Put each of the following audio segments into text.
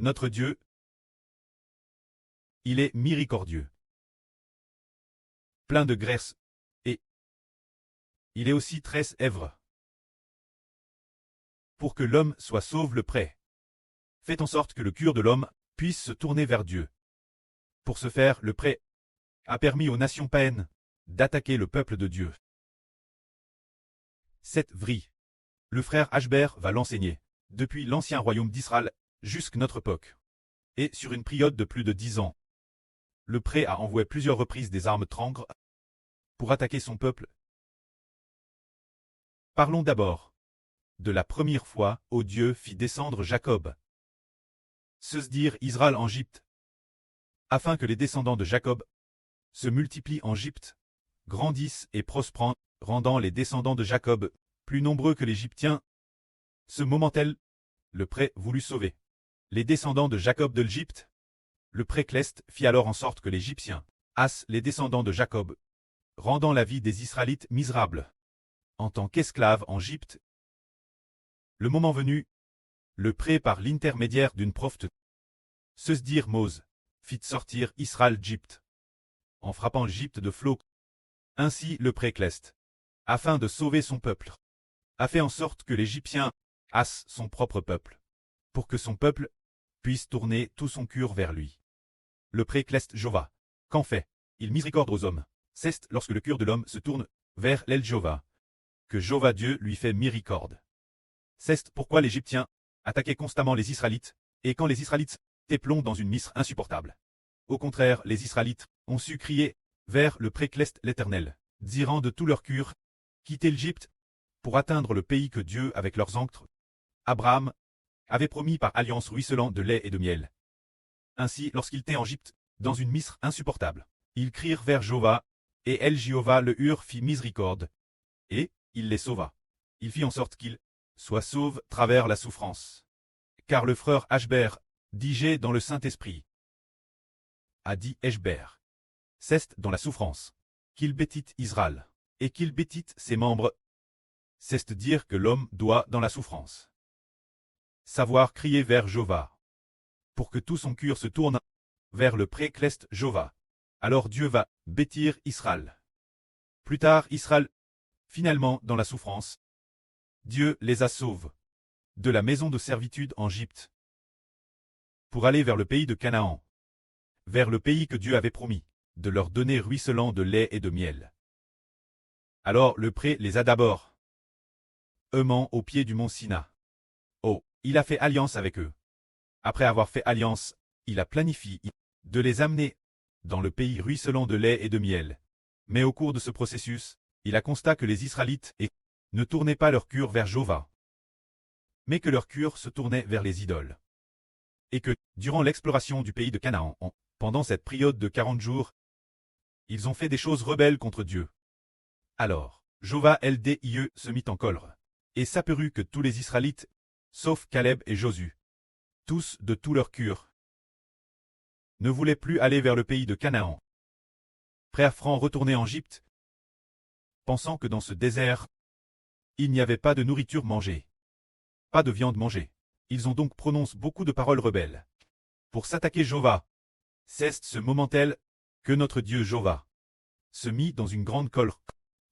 Notre Dieu, il est miséricordieux, plein de grâce, et il est aussi très ivre. Pour que l'homme soit sauve le prêt. Faites en sorte que le cœur de l'homme puisse se tourner vers Dieu. Pour ce faire, le prêt a permis aux nations païennes d'attaquer le peuple de Dieu. Cette vrie, le frère Ashbert va l'enseigner, depuis l'ancien royaume d'Israël jusqu'à notre époque. Et sur une période de plus de 10 ans, le prêt a envoyé plusieurs reprises des armes trangres pour attaquer son peuple. Parlons d'abord de la première fois où Dieu fit descendre Jacob, se dire Israël en Égypte, afin que les descendants de Jacob se multiplient en Égypte, grandissent et prospèrent, rendant les descendants de Jacob plus nombreux que l'Égyptien. Ce moment-là, le prêt voulut sauver les descendants de Jacob de l'Égypte. Le prêt Cleste fit alors en sorte que l'Égyptien hasse les descendants de Jacob, rendant la vie des Israélites misérable. En tant qu'esclaves en Égypte, le moment venu, le prêt par l'intermédiaire d'une prophète, se dire Mose, fit sortir Israël d'Égypte, en frappant l'Égypte de flots. Ainsi le prêt Cleste, afin de sauver son peuple, a fait en sorte que l'Égyptien hasse son propre peuple, pour que son peuple puisse tourner tout son cœur vers lui. Le prêt Cleste Jova, qu'en fait, il miséricorde aux hommes. C'est lorsque le cœur de l'homme se tourne vers l'El Jova, que Jova Dieu lui fait miséricorde. C'est pourquoi l'Égyptien attaquait constamment les Israélites, et quand les Israélites étaient dans une misère insupportable. Au contraire, les Israélites ont su crier vers le prêt Cleste l'Éternel, dirant de tout leur cœur, quitter l'Égypte, pour atteindre le pays que Dieu, avec leurs ancêtres, Abraham, avait promis par alliance ruisselant de lait et de miel. Ainsi, lorsqu'ils étaient en Égypte, dans une misère insupportable, ils crierent vers Jova, et El Jéhovah le Hur fit miséricorde, et il les sauva. Il fit en sorte qu'ils soient sauvés travers la souffrance. Car le frère Ashbert, dit dans le Saint-Esprit, a dit Ashbert, c'est dans la souffrance qu'il bêtit Israël, et qu'il bêtit ses membres. C'est dire que l'homme doit, dans la souffrance, savoir crier vers Jova, pour que tout son cœur se tourne vers le prêt Cleste Jova. Alors Dieu va bêtir Israël. Plus tard, Israël, finalement dans la souffrance, Dieu les a sauvés de la maison de servitude en Égypte, pour aller vers le pays de Canaan, vers le pays que Dieu avait promis de leur donner ruisselant de lait et de miel. Alors le prêt les a d'abord aimant au pied du mont Sina. Oh, il a fait alliance avec eux. Après avoir fait alliance, il a planifié de les amener dans le pays ruisselant de lait et de miel. Mais au cours de ce processus, il a constaté que les Israélites ne tournaient pas leur cœur vers Jova, mais que leur cœur se tournait vers les idoles. Et que, durant l'exploration du pays de Canaan, pendant cette période de 40 jours, ils ont fait des choses rebelles contre Dieu. Alors, Jova LDIE se mit en colère, et s'aperut que tous les Israélites, sauf Caleb et Josué, tous de tout leur cœur, ne voulaient plus aller vers le pays de Canaan. Prêts à retourner en Égypte, pensant que dans ce désert, il n'y avait pas de nourriture mangée, pas de viande mangée. Ils ont donc prononcé beaucoup de paroles rebelles pour s'attaquer Jova. C'est ce moment-là que notre Dieu Jova se mit dans une grande colère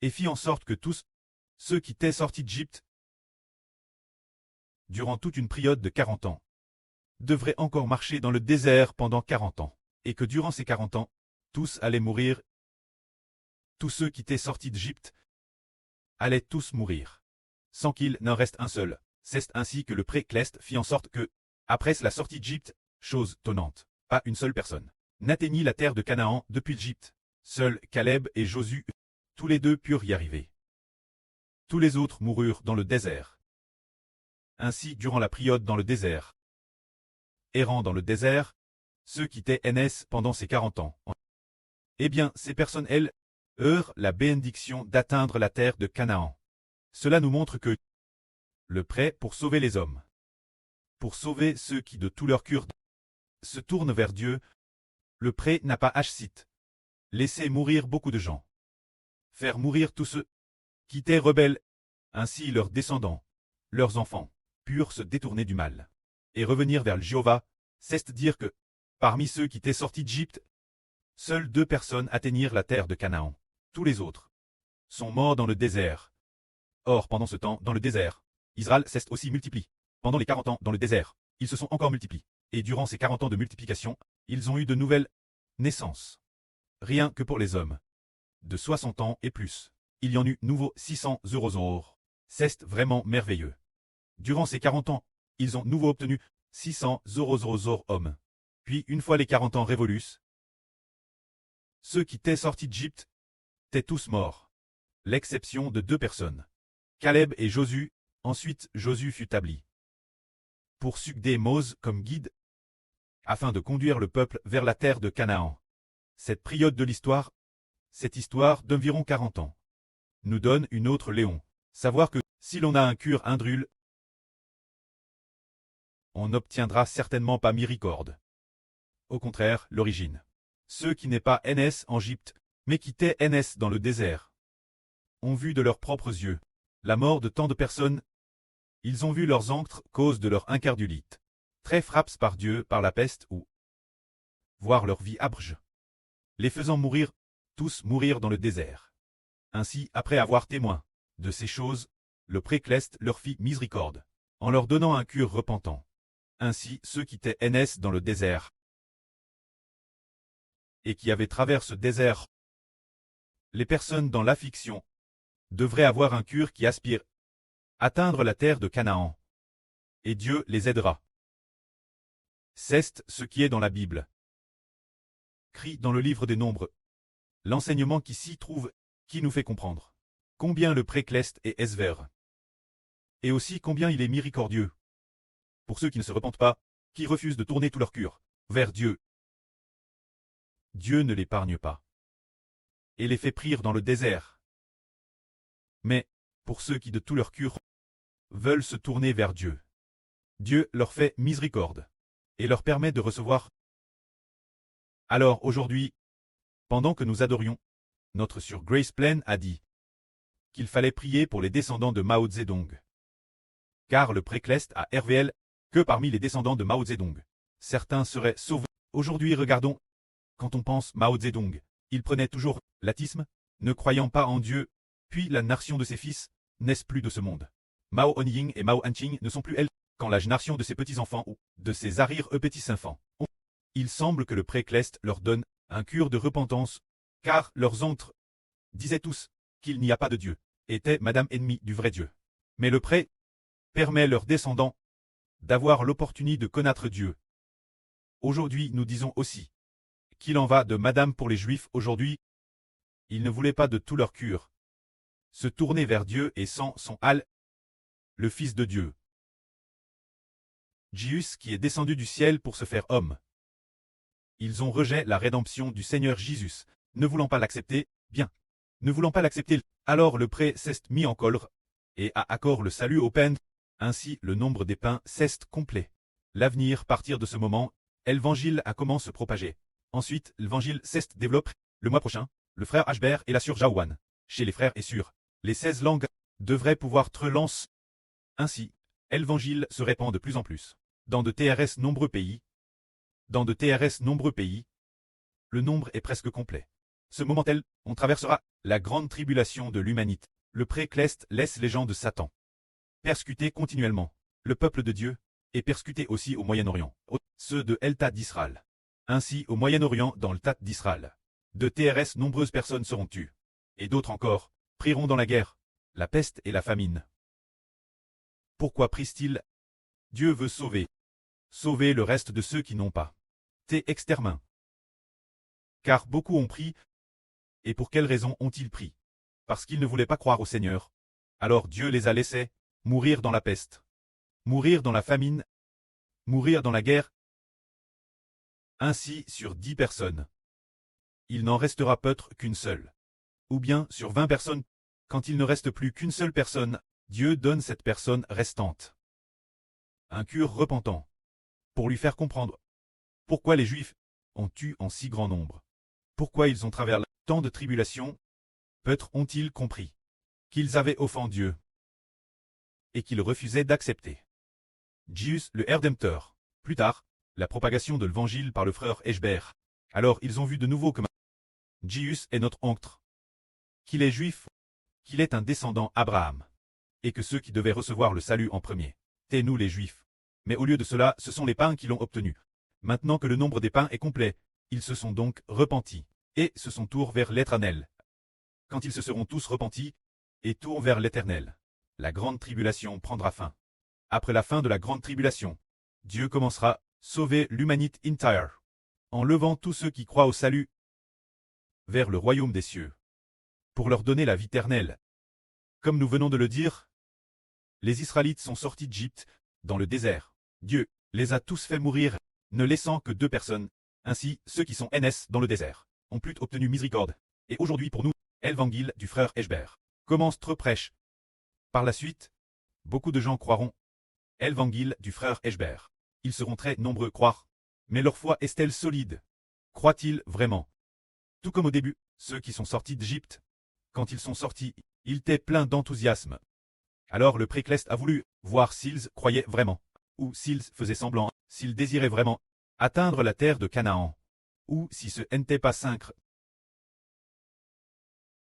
et fit en sorte que tous ceux qui étaient sortis d'Égypte durant toute une période de 40 ans devraient encore marcher dans le désert pendant 40 ans, et que durant ces 40 ans, tous allaient mourir. Tous ceux qui étaient sortis d'Égypte allaient tous mourir, sans qu'il n'en reste un seul. C'est ainsi que le prêt Cleste fit en sorte que, après la sortie d'Égypte, chose étonnante, pas une seule personne n'atteignit la terre de Canaan depuis l'Égypte. Seuls Caleb et Josué, tous les deux purent y arriver. Tous les autres moururent dans le désert. Ainsi, durant la période dans le désert, errant dans le désert, ceux qui étaient NS pendant ces 40 ans, eh bien, ces personnes, elles, eurent la bénédiction d'atteindre la terre de Canaan. Cela nous montre que le prêt pour sauver les hommes, pour sauver ceux qui de tout leur cœur se tournent vers Dieu, le prêt n'a pas hâte laisser mourir beaucoup de gens, faire mourir tous ceux qui étaient rebelles, ainsi leurs descendants, leurs enfants, purent se détourner du mal, et revenir vers le Jéhovah, C'est dire que, parmi ceux qui étaient sortis d'Égypte, seules 2 personnes atteignirent la terre de Canaan. Tous les autres sont morts dans le désert. Or, pendant ce temps, dans le désert, Israël s'est aussi multiplie. Pendant les 40 ans dans le désert, ils se sont encore multipliés. Et durant ces 40 ans de multiplication, ils ont eu de nouvelles naissances. Rien que pour les hommes. De 60 ans et plus. Il y en eut nouveau 600 eurozores. C'est vraiment merveilleux. Durant ces 40 ans, ils ont nouveau obtenu 600 eurozores hommes. Puis, une fois les 40 ans révolus, ceux qui étaient sortis d'Égypte étaient tous morts. L'exception de 2 personnes. Caleb et Josué. Ensuite Josué fut établi pour succéder Mose comme guide, afin de conduire le peuple vers la terre de Canaan. Cette période de l'histoire, cette histoire d'environ 40 ans, nous donne une autre léon. Savoir que, si l'on a un cure indrule, on n'obtiendra certainement pas miséricorde. Au contraire, l'origine. Ceux qui n'est pas NS en Égypte, mais qui étaient NS dans le désert, ont vu de leurs propres yeux la mort de tant de personnes. Ils ont vu leurs anctres cause de leur incardulite, très frappés par Dieu par la peste ou voir leur vie abrge, les faisant mourir, tous mourir dans le désert. Ainsi, après avoir témoin de ces choses, le précleste leur fit miséricorde, en leur donnant un cure repentant. Ainsi, ceux qui étaient NS dans le désert et qui avaient traversé ce désert, les personnes dans l'affliction, devraient avoir un cure qui aspire atteindre la terre de Canaan. Et Dieu les aidera. C'est ce qui est dans la Bible. Crie dans le livre des Nombres. L'enseignement qui s'y trouve, qui nous fait comprendre combien le précleste est sévère. Et aussi combien il est miséricordieux. Pour ceux qui ne se repentent pas, qui refusent de tourner tout leur cœur vers Dieu. Dieu ne l'épargne pas. Et les fait prier dans le désert. Mais, pour ceux qui de tout leur cœur veulent se tourner vers Dieu, Dieu leur fait miséricorde et leur permet de recevoir. Alors aujourd'hui, pendant que nous adorions, notre sur Grace Plain a dit qu'il fallait prier pour les descendants de Mao Zedong. Car le précleste a RVL que parmi les descendants de Mao Zedong, certains seraient sauvés. Aujourd'hui regardons, quand on pense Mao Zedong, il prenait toujours l'atisme, ne croyant pas en Dieu, puis la nation de ses fils n'est plus de ce monde. Mao Onying et Mao Anqing ne sont plus elles, quand la génération de ses petits-enfants ou de ses arrière-petits-enfants. Il semble que le précleste leur donne un cure de repentance, car leurs anctres disaient tous qu'il n'y a pas de Dieu, étaient madame ennemie du vrai Dieu. Mais le pré permet leurs descendants d'avoir l'opportunité de connaître Dieu. Aujourd'hui nous disons aussi qu'il en va de madame pour les Juifs aujourd'hui. Ils ne voulaient pas de tout leur cure se tourner vers Dieu et sans son Al, le Fils de Dieu. Jésus qui est descendu du ciel pour se faire homme. Ils ont rejeté la rédemption du Seigneur Jésus, ne voulant pas l'accepter, bien. Ne voulant pas l'accepter, alors le pré s'est mis en colère, et a accord le salut au pain. Ainsi le nombre des pains s'est complet. L'avenir partir de ce moment, l'évangile a commencé à se propager. Ensuite, l'évangile s'est développé. Le mois prochain, le frère Ashber et la sœur Jaouane, chez les frères et sœurs, les 16 langues, devraient pouvoir être lancées. Ainsi, l'évangile se répand de plus en plus. Dans de TRS nombreux pays, le nombre est presque complet. Ce moment-tel, on traversera la grande tribulation de l'humanité. Le précleste laisse les gens de Satan persécuter continuellement le peuple de Dieu, et persécuter aussi au Moyen-Orient, ceux de l'État d'Israël. Ainsi au Moyen-Orient dans l'État d'Israël, de TRS nombreuses personnes seront tuées, et d'autres encore prieront dans la guerre, la peste et la famine. Pourquoi prient-ils? Dieu veut sauver le reste de ceux qui n'ont pas été exterminés. Car beaucoup ont pris, et pour quelle raison ont-ils pris? Parce qu'ils ne voulaient pas croire au Seigneur. Alors Dieu les a laissés mourir dans la peste, mourir dans la famine, mourir dans la guerre. Ainsi sur 10 personnes, il n'en restera peut-être qu'une seule. Ou bien sur 20 personnes, quand il ne reste plus qu'une seule personne, Dieu donne cette personne restante un cure repentant, pour lui faire comprendre pourquoi les Juifs ont tué en si grand nombre. Pourquoi ils ont traversé tant de tribulations? Peut-être ont-ils compris qu'ils avaient offensé Dieu et qu'ils refusaient d'accepter Jésus le Rédempteur. Plus tard, la propagation de l'évangile par le frère Eshbert. Alors ils ont vu de nouveau que Jius est notre oncle, qu'il est juif, qu'il est un descendant Abraham, et que ceux qui devaient recevoir le salut en premier, c'est nous les juifs. Mais au lieu de cela, ce sont les païens qui l'ont obtenu. Maintenant que le nombre des païens est complet, ils se sont donc repentis, et se sont tournés vers l'Éternel. Quand ils se seront tous repentis, et tournent vers l'Éternel, la grande tribulation prendra fin. Après la fin de la grande tribulation, Dieu commencera à sauver l'humanité entière, en levant tous ceux qui croient au salut vers le royaume des cieux, pour leur donner la vie éternelle. Comme nous venons de le dire, les Israélites sont sortis d'Égypte, dans le désert. Dieu les a tous fait mourir, ne laissant que 2 personnes. Ainsi, ceux qui sont NS dans le désert ont plus obtenu miséricorde. Et aujourd'hui pour nous, l'évangile du frère Eshbert commence trop prêche. Par la suite, beaucoup de gens croiront l'évangile du frère Eshbert. Ils seront très nombreux à croire. Mais leur foi est-elle solide? Croient-ils vraiment? Tout comme au début, ceux qui sont sortis d'Égypte, quand ils sont sortis, ils étaient pleins d'enthousiasme. Alors le précleste a voulu voir s'ils croyaient vraiment, ou s'ils faisaient semblant, s'ils désiraient vraiment atteindre la terre de Canaan, ou si ce n'était pas cinq.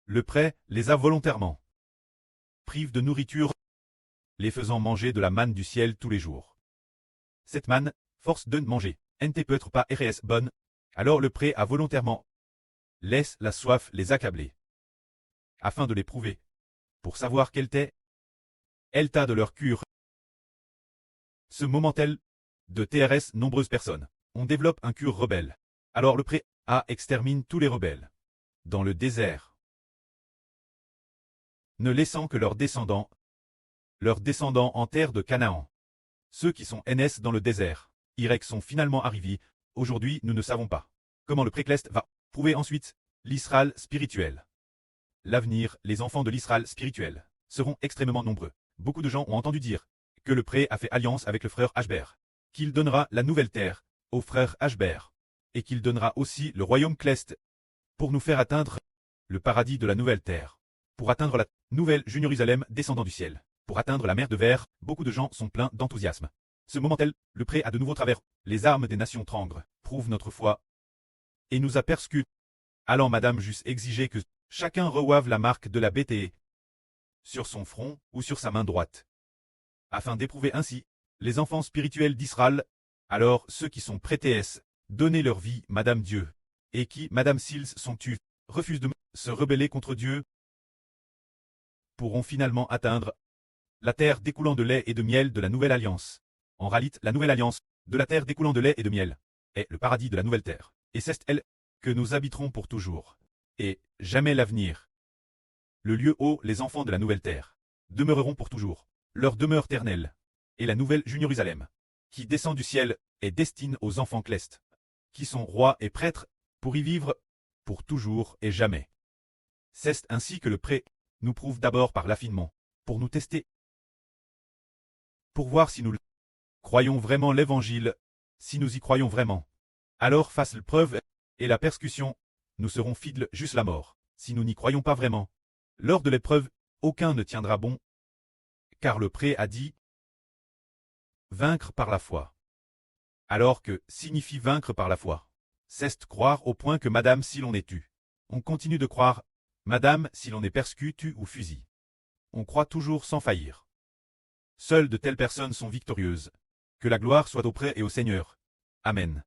Le prêt les a volontairement prive de nourriture, les faisant manger de la manne du ciel tous les jours. Cette manne, force de manger, n'était peut-être pas RS bonne, alors le prêt a volontairement laisse la soif les accabler, afin de les prouver, pour savoir quel était l'état de leur cure. Ce moment tel, de TRS nombreuses personnes, on développe un cure rebelle. Alors le prêt A extermine tous les rebelles dans le désert, ne laissant que leurs descendants en terre de Canaan. Ceux qui sont NS dans le désert, Y sont finalement arrivés. Aujourd'hui nous ne savons pas comment le précleste va prouver ensuite l'Israël spirituel. L'avenir, les enfants de l'Israël spirituel, seront extrêmement nombreux. Beaucoup de gens ont entendu dire que le prêt a fait alliance avec le frère Eshbert, qu'il donnera la nouvelle terre au frère Eshbert, et qu'il donnera aussi le royaume céleste pour nous faire atteindre le paradis de la nouvelle terre, pour atteindre la nouvelle Jérusalem descendant du ciel, pour atteindre la mer de verre. Beaucoup de gens sont pleins d'enthousiasme. Ce moment tel, le prêt a de nouveau travers les armes des nations tremblent, prouve notre foi, et nous a persécutés. Allant Madame juste exiger que chacun reçoive la marque de la BTE sur son front ou sur sa main droite, afin d'éprouver ainsi les enfants spirituels d'Israël. Alors ceux qui sont prêtés donner leur vie, Madame Dieu, et qui, Madame s'ils sont tués, refusent de se rebeller contre Dieu, pourront finalement atteindre la terre découlant de lait et de miel de la nouvelle alliance. En réalité, la nouvelle alliance de la terre découlant de lait et de miel est le paradis de la nouvelle terre, et c'est elle que nous habiterons pour toujours, et jamais l'avenir. Le lieu où les enfants de la nouvelle terre demeureront pour toujours, leur demeure éternelle, et la nouvelle Jérusalem, qui descend du ciel, est destinée aux enfants célestes, qui sont rois et prêtres, pour y vivre, pour toujours et jamais. C'est ainsi que le prêt nous prouve d'abord par l'affinement, pour nous tester, pour voir si nous croyons vraiment l'évangile, si nous y croyons vraiment. Alors face l'épreuve et la persécution, nous serons fidèles jusqu'à la mort. Si nous n'y croyons pas vraiment, lors de l'épreuve, aucun ne tiendra bon, car le prêt a dit vaincre par la foi. Alors que signifie vaincre par la foi? C'est croire au point que Madame si l'on est tu. On continue de croire, Madame si l'on est persécuté ou fusillé. On croit toujours sans faillir. Seules de telles personnes sont victorieuses. Que la gloire soit au prêt et au Seigneur. Amen.